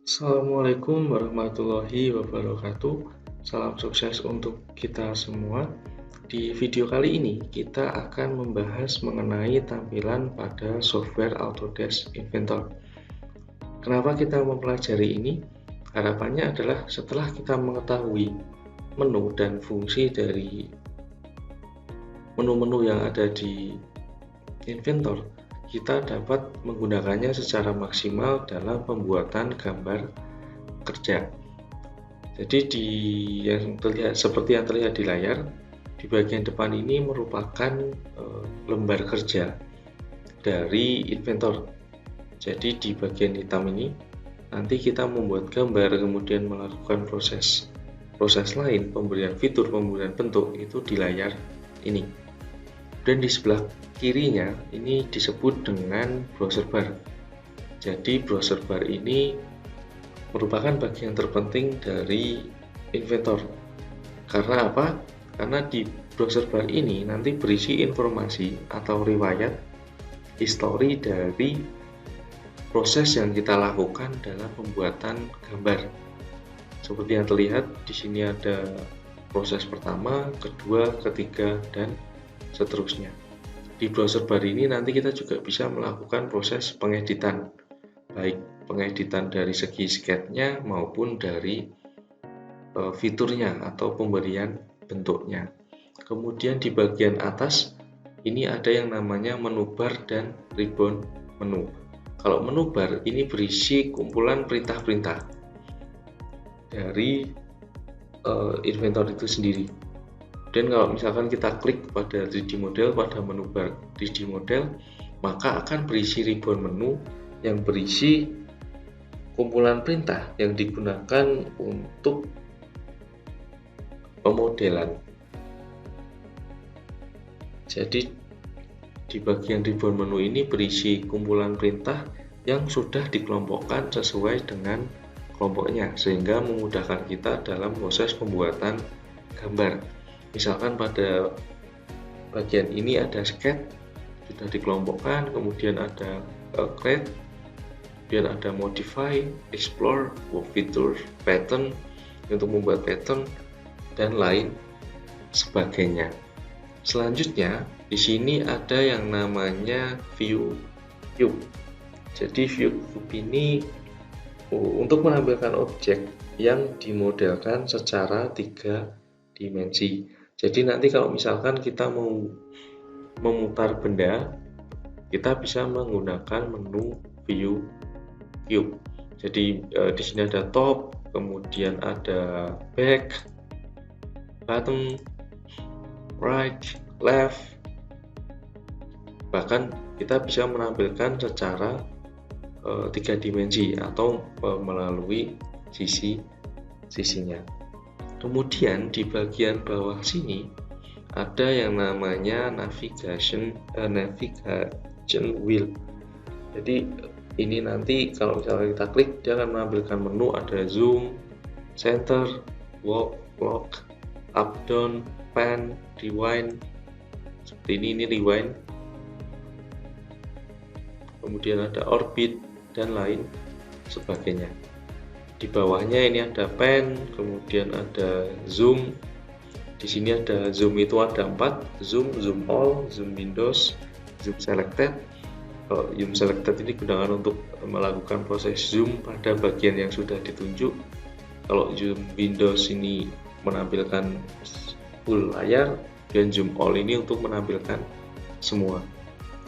Assalamualaikum warahmatullahi wabarakatuh. Salam sukses untuk kita semua. Di video kali ini kita akan membahas mengenai tampilan pada software Autodesk Inventor. Kenapa kita mempelajari ini? Harapannya adalah setelah kita mengetahui menu dan fungsi dari menu-menu yang ada di Inventor, kita dapat menggunakannya secara maksimal dalam pembuatan gambar kerja. Jadi seperti yang terlihat di layar, di bagian depan ini merupakan lembar kerja dari Inventor. Jadi di bagian hitam ini nanti kita membuat gambar, kemudian melakukan proses lain, pemberian fitur, pemberian bentuk itu di layar ini. Dan di sebelah kirinya ini disebut dengan browser bar. Jadi browser bar ini merupakan bagian terpenting dari Inventor. Karena apa? Karena di browser bar ini nanti berisi informasi atau riwayat histori dari proses yang kita lakukan dalam pembuatan gambar. Seperti yang terlihat di sini ada proses pertama, kedua, ketiga, dan seterusnya. Di browser bar ini nanti kita juga bisa melakukan proses pengeditan, baik pengeditan dari segi sketnya maupun dari fiturnya atau pemberian bentuknya. Kemudian di bagian atas ini ada yang namanya menu bar dan ribbon menu. Kalau menu bar ini berisi kumpulan perintah-perintah dari Inventor itu sendiri. Dan kalau misalkan kita klik pada 3D model, pada menu bar 3D model, maka akan berisi ribbon menu yang berisi kumpulan perintah yang digunakan untuk pemodelan. Jadi di bagian ribbon menu ini berisi kumpulan perintah yang sudah dikelompokkan sesuai dengan kelompoknya, sehingga memudahkan kita dalam proses pembuatan gambar. Misalkan pada bagian ini ada sketch, sudah dikelompokkan, kemudian ada create, kemudian ada modify, explore, work feature, pattern untuk membuat pattern, dan lain sebagainya. Selanjutnya di sini ada yang namanya view cube. Jadi view cube ini untuk menampilkan objek yang dimodelkan secara 3 dimensi. Jadi nanti kalau misalkan kita mau memutar benda, kita bisa menggunakan menu view cube. Jadi di sini ada top, kemudian ada back, bottom, right, left. Bahkan kita bisa menampilkan secara 3 dimensi atau melalui sisinya. Kemudian di bagian bawah sini ada yang namanya navigation wheel. Jadi ini nanti kalau misalnya kita klik, dia akan menampilkan menu, ada zoom, center, walk, lock, up, down, pan, rewind. Seperti ini rewind. Kemudian ada orbit dan lain sebagainya. Di bawahnya ini ada pen, kemudian ada zoom. Di sini ada zoom, itu ada 4, zoom, zoom all, zoom windows, zoom selected. Kalau zoom selected ini digunakan untuk melakukan proses zoom pada bagian yang sudah ditunjuk. Kalau zoom windows ini menampilkan full layar, dan zoom all ini untuk menampilkan semua.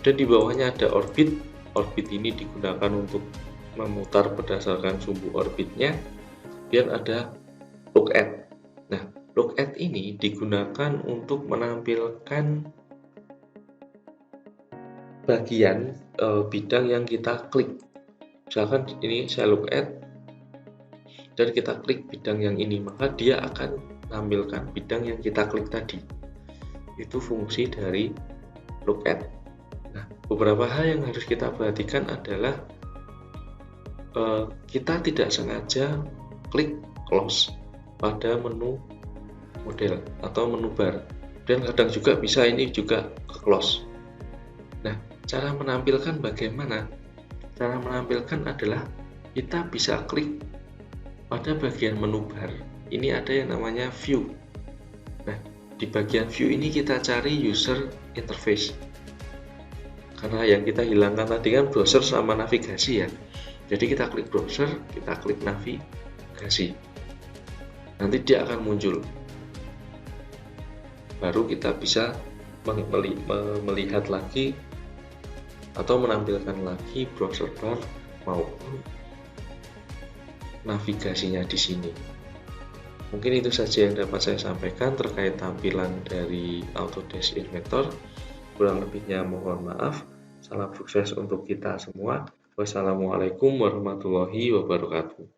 Dan di bawahnya ada orbit. Orbit ini digunakan untuk memutar berdasarkan sumbu orbitnya. Dan ada look at. Nah, look at ini digunakan untuk menampilkan bagian bidang yang kita klik. Misalkan ini saya look at dan kita klik bidang yang ini, maka dia akan menampilkan bidang yang kita klik tadi. Itu fungsi dari look at. Nah, beberapa hal yang harus kita perhatikan adalah kita tidak sengaja klik close pada menu model atau menu bar, dan kadang juga bisa ini juga ke close. Nah, cara menampilkan bagaimana? Cara menampilkan adalah kita bisa klik pada bagian menu bar. Ini ada yang namanya view. Nah, di bagian view ini kita cari user interface. Karena yang kita hilangkan tadi kan browser sama navigasi ya. Jadi kita klik browser, kita klik navigasi. Nanti dia akan muncul. Baru kita bisa melihat lagi atau menampilkan lagi browser bar maupun navigasinya di sini. Mungkin itu saja yang dapat saya sampaikan terkait tampilan dari Autodesk Inventor. Kurang lebihnya mohon maaf. Salam sukses untuk kita semua. Wassalamualaikum warahmatullahi wabarakatuh.